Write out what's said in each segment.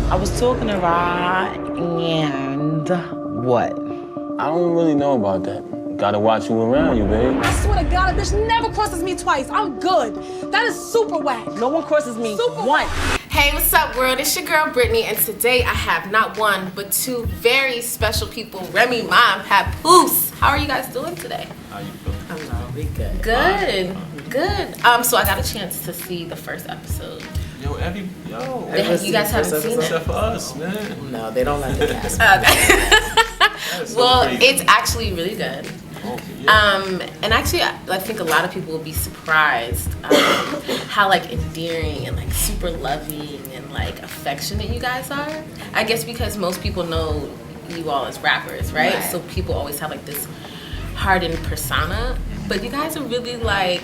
I was talking to Rod and what? I don't really know about that. Gotta watch you around you, babe. I swear to God, a bitch never crosses me twice. I'm good. That is super whack. No one crosses me once. Hey, what's up, world? It's your girl, Brittany, and today I have not one, but two very special people, Remy Ma and Papoose. How are you guys doing today? How you feeling? Hello, we good. Good, good. So I got a chance to see the first episode. Yo, You guys haven't seen it? Except for us, man. No, they don't like the cast. Well, crazy. it's actually really good. Okay, yeah. And actually, I think a lot of people will be surprised how like endearing and like super loving and like affectionate you guys are. I guess because most people know you all as rappers, right? So people always have like this hardened persona, but you guys are really like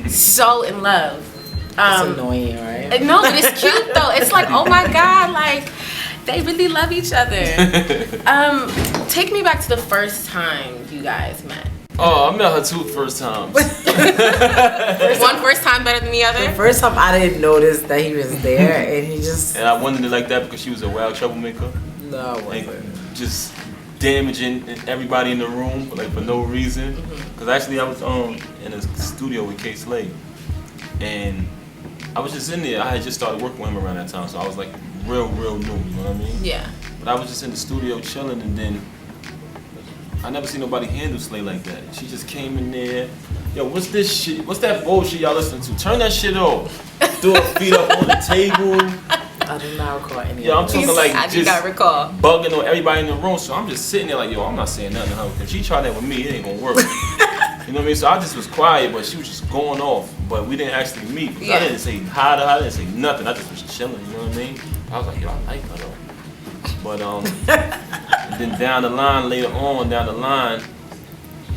so in love. It's annoying, right? No, but it's cute though. It's like, oh my God, like they really love each other. Take me back to the first time you guys met. Oh, I met her two first times. One first time better than the other? The first time I didn't notice that he was there, and he just... And I wanted it like that because she was a wild troublemaker. No, it Like, wasn't. just damaging everybody in the room, like for no reason. Because actually I was in a studio with K Slade. And I was just in there. I had just started working with him around that time, so I was like real new, you know what I mean? Yeah. But I was just in the studio chilling, and then I never seen nobody handle Slay like that. She just came in there. Yo, what's this shit? What's that bullshit y'all listening to? Turn that shit off. Threw her feet up on the table. I do not recall any Yeah, I'm of talking this. like I do just not recall. bugging on everybody in the room. So I'm just sitting there like, yo, I'm not saying nothing to her. If she tried that with me, it ain't gonna work. You know what I mean? So I just was quiet, but she was just going off. But we didn't actually meet. Yeah. I didn't say hi to her. I didn't say nothing. I just was chilling. You know what I mean? I was like, yo, I like her though. But then down the line, later on down the line,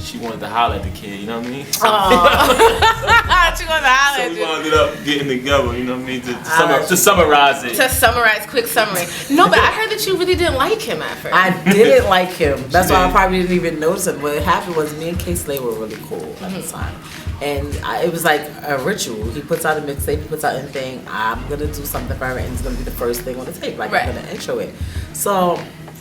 she wanted to holler at the kid. You know what I mean? She wanted to holler So at we you. ended up getting together. You know what I mean? To summarize it. To summarize, quick summary. No, but I heard that you really didn't like him at first. I didn't like him. That's why I did. probably didn't even notice him. What happened was me and K Slade were really cool at the time. And it was like a ritual. He puts out a mixtape, he puts out anything. I'm going to do something for her, and it's going to be the first thing on the tape. Like, Right. I'm going to intro it. So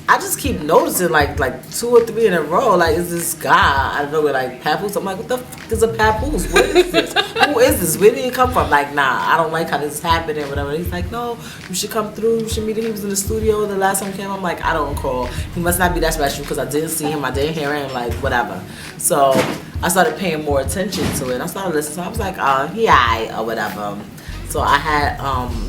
I just keep noticing, like 2 or 3 in a row, like, is this guy, I don't know, like, Papoose. I'm like, what the fuck is a Papoose? What is this? Who is this? Where did he come from? Like, nah, I don't like how this happened and whatever. He's like, no, you should come through. You should meet him. He was in the studio the last time he came. I'm like, I don't recall. He must not be that special because I didn't see him. I didn't hear him, like, whatever. So I started paying more attention to it. I started listening. So I was like, he aight or whatever. So I had,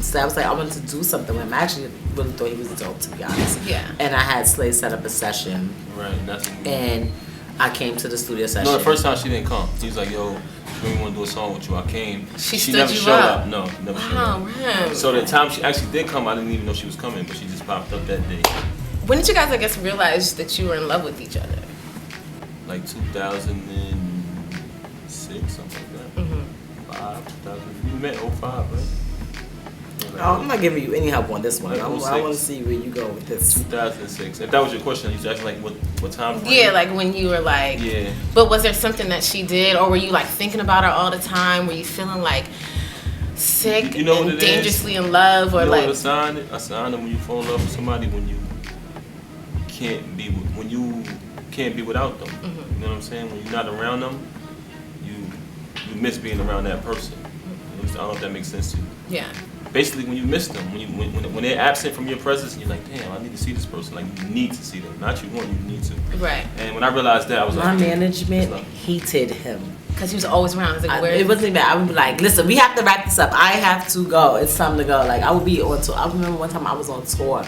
so I was like, I wanted to do something with him. I actually really thought he was dope, to be honest. Yeah. And I had Slay set up a session, Right. That's and I came to the studio session. No, the first time she didn't come. He was like, yo, we want to do a song with you. I came. She stood never you showed up. up. No, never showed Wow, up. man. So the time she actually did come, I didn't even know she was coming, but she just popped up that day. When did you guys, I guess, realize that you were in love with each other? Like 2006, something like that. 2000. We met in 05, right? I'm not giving you any help on this one. Like I want 06. to see where you go with this. 2006. If that was your question, you was asking like what time frame? Yeah, like when you were like... Yeah. But was there something that she did, or were you like thinking about her all the time? Were you feeling like sick You know what and it is? dangerously in love, or You know like... what a sign is? A sign of when you fall in love with somebody when you can't be without them. You know what I'm saying? When you're not around them, you miss being around that person. I don't know if that makes sense to you. Yeah. Basically, when you miss them, when they're absent from your presence, and you're like, damn, I need to see this person. Like, you need to see them. Not you want, you need to. Right. And when I realized that, I was My like, management it's hated him. Because he was always around. I was like, where It wasn't even. I would be like, listen, we have to wrap this up. I have to go. It's time to go. Like, I would be on tour. I remember one time I was on tour,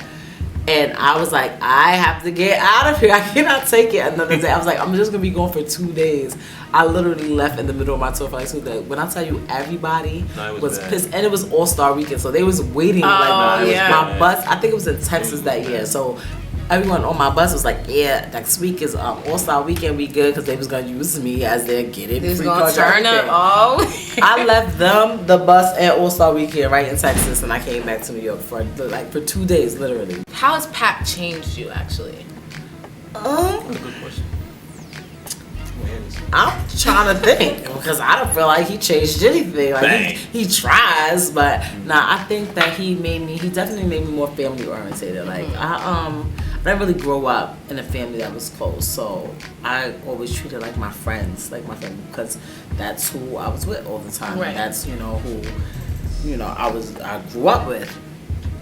and I was like, I have to get out of here. I cannot take it another day. I was like, I'm just gonna be going for 2 days. I literally left in the middle of my tour for like 2 days. When I tell you, everybody was bad. pissed, and it was All-Star Weekend, so they was waiting. Like, yeah. my bus. I think it was in Texas that year, so. Everyone on my bus was like, yeah, next week is All-Star Weekend, we good, because they was going to use me as their get-it. They was going to turn up. Oh. I left them, the bus, at All-Star Weekend right in Texas, and I came back to New York for 2 days, literally. How has Pap changed you, actually? that's a good question. I'm trying to think because I don't feel like he changed anything. Like he tries, but I think that he definitely made me more family oriented. Like I didn't really grow up in a family that was close, so I always treated like my friends, like my family, because that's who I was with all the time. Right. That's who I grew up with,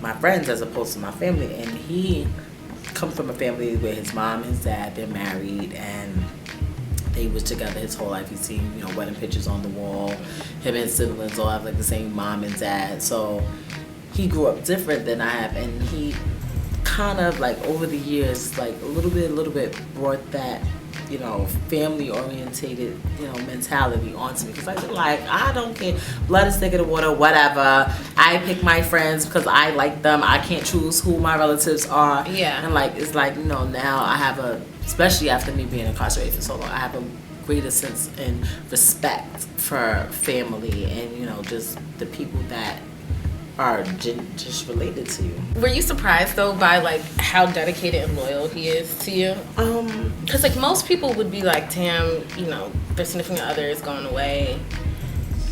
my friends as opposed to my family. And he comes from a family where his mom and his dad, they're married and they was together his whole life. He's seen, wedding pictures on the wall. Him and his siblings all have like the same mom and dad. So he grew up different than I have, and he kind of like over the years, like a little bit brought that, family orientated, mentality onto me. Cause I don't care. Blood is thicker than water, whatever. I pick my friends because I like them. I can't choose who my relatives are. Yeah. And it's now I have especially after me being incarcerated for so long, I have a greater sense and respect for family and, just the people that are just related to you. Were you surprised though by how dedicated and loyal he is to you? Because most people would be like, damn, their significant other is going away.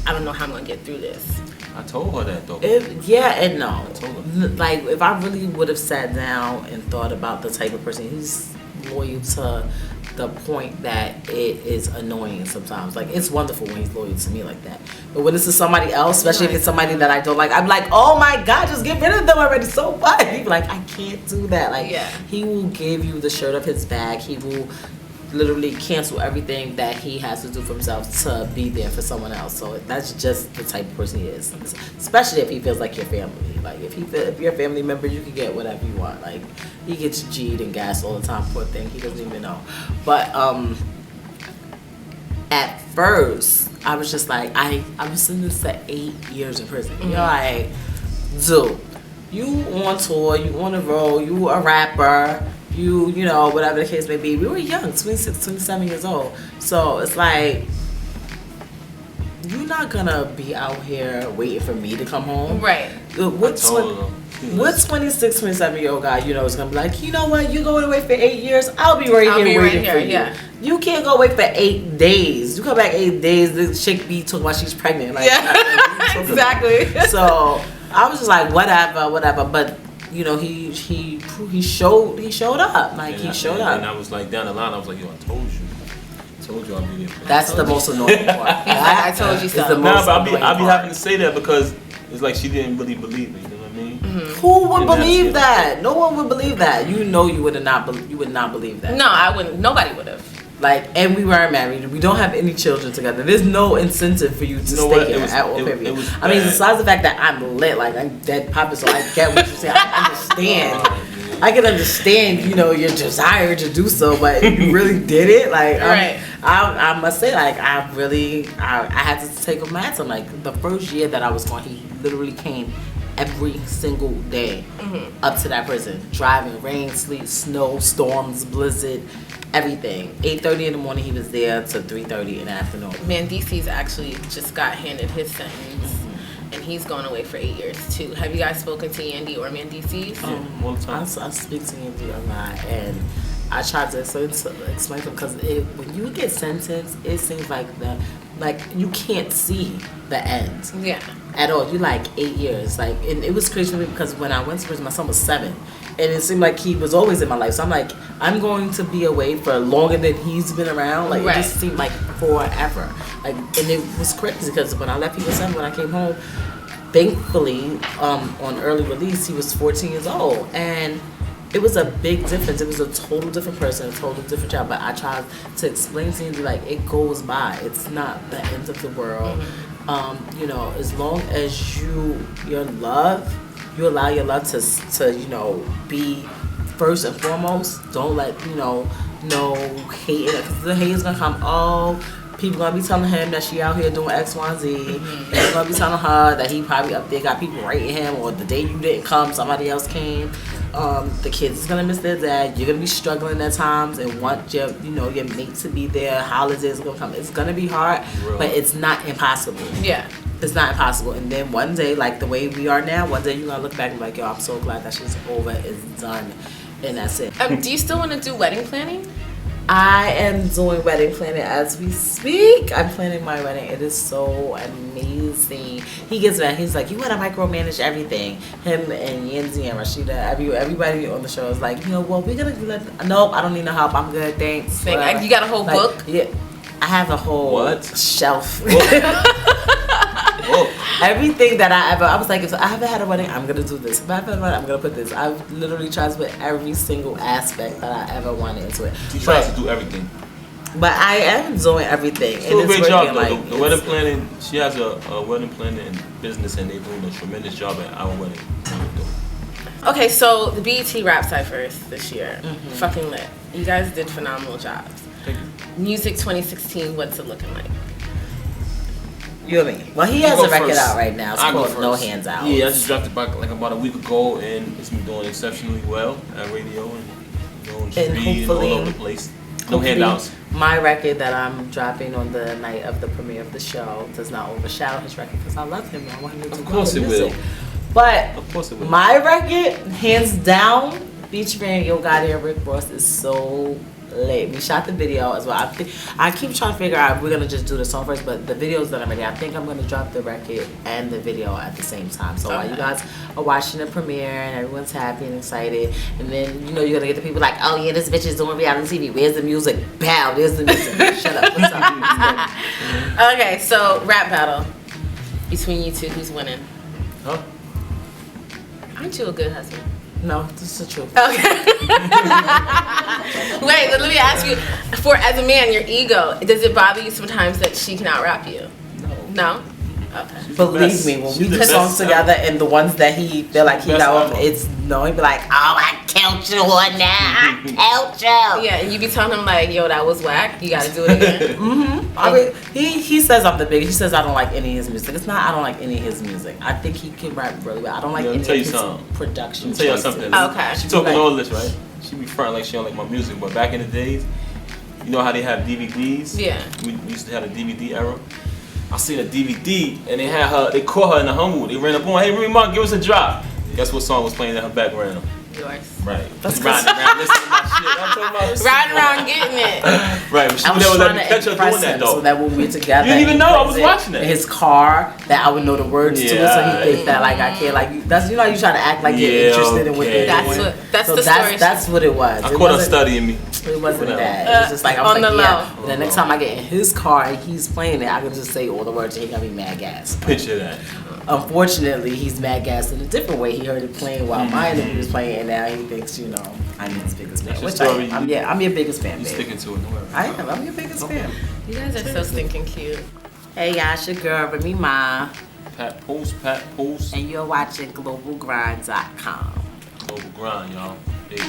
I don't know how I'm gonna get through this. I told her that though. Yeah and no. I told her. If I really would have sat down and thought about the type of person, he's loyal to the point that it is annoying sometimes. It's wonderful when he's loyal to me like that. But when it's to somebody else, especially if it's somebody that I don't like, I'm like, oh my God, just get rid of them already. So what? He'd be like, I can't do that. He will give you the shirt off his back. He will literally cancel everything that he has to do for himself to be there for someone else. So that's just the type of person he is. Especially if he feels like your family. If you're a family member, you can get whatever you want. He gets G'd and gassed all the time for a thing he doesn't even know. But at first, I was just like, I was sentenced to 8 years in prison. You're like, dude, you on tour, you on the road, you a rapper, you know, whatever the case may be. We were young, 26, 27 years old. So it's like, you're not gonna be out here waiting for me to come home. Right. What 26, 27-year-old guy, is gonna be like, you know what, you going away for 8 years, I'll be right here waiting for you. Yeah. You can't go away for 8 days. You come back 8 days, the chick be talking about she's pregnant. Exactly. So I was just like, whatever. But he showed up. He showed up. And I was like, down the line, I was like, yo, I told you I'll be there. That's the most annoying part. I told you so. But I'll be having to say that because it's like she didn't really believe it. You know what I mean? Mm-hmm. Who would believe that? No one would believe that. You would not believe that. No, I wouldn't. Nobody would have. And we weren't married. We don't have any children together. There's no incentive for you to stay here at all. Period. I mean, besides the fact that I'm lit, I'm dead popping, so I get what you're saying. I understand. I can understand, your desire to do so, but you really did it. Right. I must say, I had to take a mad time. The first year that I was gone, he literally came every single day up to that prison, driving, rain, sleet, snow, storms, blizzard, everything. 8:30 in the morning he was there to 3:30 in the afternoon. Mendeecess actually just got handed his sentence. And he's going away for 8 years too. Have you guys spoken to Yandy or Mendeecees? All the time. I speak to Yandy a lot, and I try to explain to them because when you get sentenced, it seems like you can't see the end. Yeah. At all. You 8 years. And it was crazy for me because when I went to prison, my son was 7. And it seemed like he was always in my life. So I'm like, I'm going to be away for longer than he's been around. It just seemed like forever. And it was crazy because when I left, he was 7. When I came home, thankfully, on early release, he was 14 years old. And it was a big difference. It was a total different person, a total different child. But I tried to explain to him, it goes by. It's not the end of the world. As long as you allow your love to be first and foremost. Don't let no hate. Because the hate is gonna come. Oh, people gonna be telling him that she out here doing X, Y, and Z. They're gonna be telling her that he probably up there got people writing him, or the day you didn't come, somebody else came. The kids is gonna miss their dad. You're gonna be struggling at times and want your mate to be there. Holidays are gonna come. It's gonna be hard, but it's not impossible. Yeah. It's not impossible. And then one day, the way we are now, one day you're gonna look back and be like, yo, I'm so glad that shit's over, it's done, and that's it. Do you still want to do wedding planning? I am doing wedding planning as we speak. I'm planning my wedding. It is so amazing. He gets mad. He's like, you want to micromanage everything. Him and Yandy and Rashida, everybody on the show is like, well, we're going to nope, I don't need no help. I'm good, thanks. You got a whole book? Yeah. I have a whole shelf. Everything that I was like, if I haven't had a wedding, I'm gonna do this. If I haven't had a wedding, I'm gonna put this. I've literally tried to put every single aspect that I ever wanted into it. She tries to do everything. But I am doing everything. She does a great job though. The wedding planning, she has a wedding planning business and they're doing a tremendous job at our wedding. Okay, so the BET Rap Cyphers this year, fucking lit. You guys did phenomenal jobs. Thank you. Music 2016, what's it looking like? You and me. Well, he has a record out right now. It's called No Hands Out. Yeah, I just dropped it back like about a week ago, and it's been doing exceptionally well at radio and TV and all over the place. No handouts. My record that I'm dropping on the night of the premiere of the show does not overshadow his record because I love him. I want him to do music. But of course it will. My record, hands down, featuring Yo Gotti and Rick Ross, is so lit. We shot the video as well. I keep trying to figure out if we're gonna just do the song first, but the video's done already. I think I'm gonna drop the record and the video at the same time. So while you guys are watching the premiere and everyone's happy and excited, and then you're gonna get the people like, oh yeah, this bitch is doing reality TV. Where's the music? Pow, there's the music. Shut up. What's up? Okay, so rap battle between you two. Who's winning? Huh? Aren't you a good husband? No, this is the truth. Okay. Wait, let me ask you. As a man, your ego, does it bother you sometimes that she can out-rap you? No? Okay. Believe me, when we do songs together and the ones that he feel like he got off, it's no, he'd be like, oh, I killed you on that. I killed you. Yeah, and you be telling him like, yo, that was whack. You gotta do it again. I mean, he says I'm the biggest. He says I don't like any of his music. It's not I don't like any of his music. I think he can rap really well. I don't like any of his production. Let me tell you something. Okay. She talking all this, right? She be fronting like she don't like my music, but back in the days, you know how they have DVDs? Yeah. We used to have a DVD era. I seen a DVD and they caught her in the Humble. They ran up on, hey Remy Ma, give us a drop. Guess what song was playing in her background? Yours. Right. That's riding around listening to my shit. I'm talking about riding around getting it. Right, but she would never let me catch her doing that though. So that when we're together, you didn't even know I was watching it. In his car, that I would know the words to it, so he think that like I can't like that's how you try to act like you're interested in what they're doing. That's the story. That's what it was. I caught her studying me. It wasn't that. It was just like I was like, yeah. And the next time I get in his car and he's playing it, I can just say all the words and he got me mad gas. Picture that. Unfortunately, he's mad gas in a different way. He heard it playing while my interview was playing, and now he thinks, I'm his biggest fan. Which I'm your biggest fan, baby. You're sticking to it, no worries. I am. I'm your biggest fan. You guys are so stinking cute. Hey, y'all, it's your girl, Remy Ma. Papoose. And you're watching GlobalGrind.com. Global Grind, y'all. Peace.